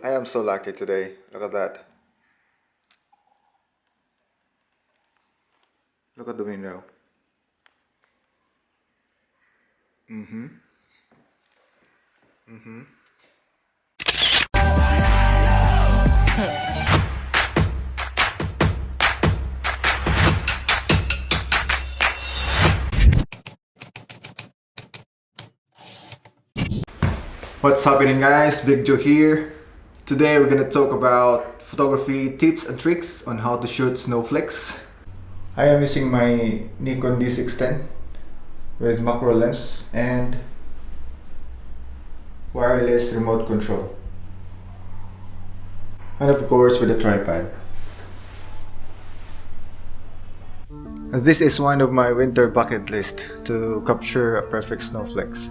I am so lucky today. Look at that. Look at the window. Mm-hmm. Mm-hmm. What's happening, guys? Big Joe here. Today we're gonna talk about photography tips and tricks on how to shoot snowflakes. I am using my Nikon D610 with macro lens and wireless remote control, and of course with a tripod. This is one of my winter bucket list to capture a perfect snowflakes.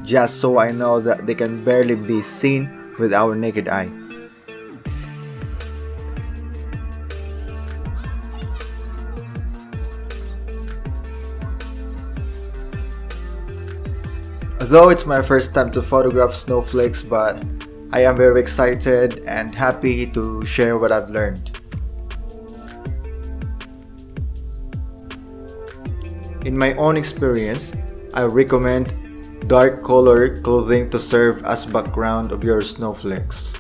Just so I know that they can barely be seen with our naked eye. Though it's my first time to photograph snowflakes, but I am very excited and happy to share what I've learned. In my own experience, I recommend dark colored clothing to serve as background of your snowflakes.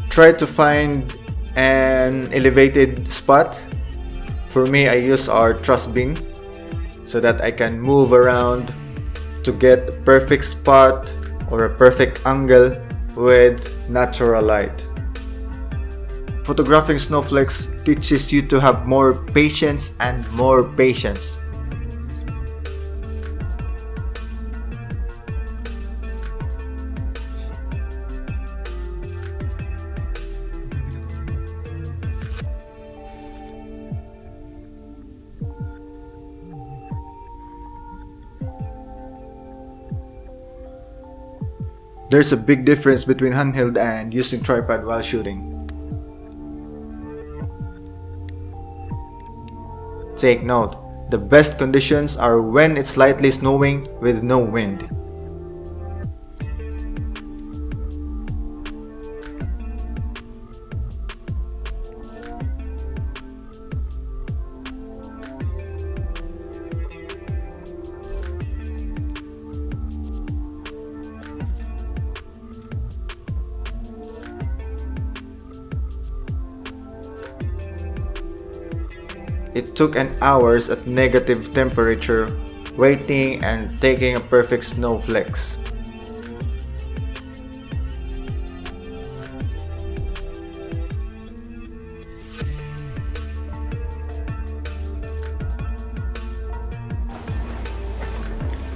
Try to find an elevated spot. For me, I use our truss beam so that I can move around to get a perfect spot or a perfect angle with natural light. Photographing snowflakes teaches you to have more patience and more patience. There's a big difference between handheld and using tripod while shooting. Take note, the best conditions are when it's slightly snowing with no wind. It took an hours at negative temperature, waiting and taking a perfect snowflakes.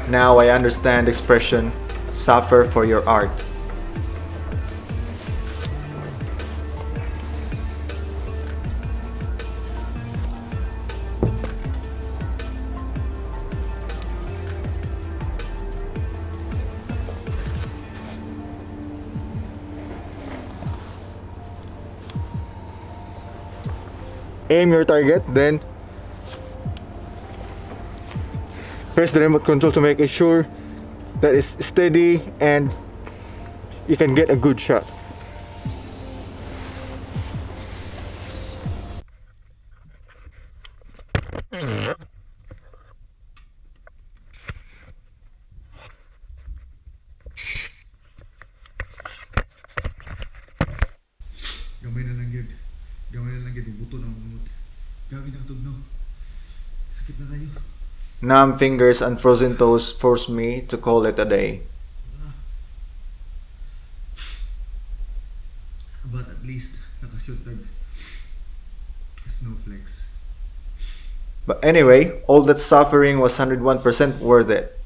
Now I understand the expression, suffer for your art. Aim your target, then press the remote control to make sure that it's steady and you can get a good shot. Gamay na lang gid. Gamay na lang gid buto ng bunot. Gabi na tugnaw. Sakit na kayo. Numb fingers and frozen toes force me to call it a day. But at least nakashoot tag snowflakes. But anyway, all that suffering was 101% worth it.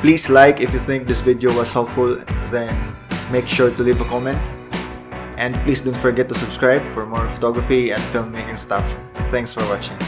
Please like if you think this video was helpful, then make sure to leave a comment. And please don't forget to subscribe for more photography and filmmaking stuff. Thanks for watching.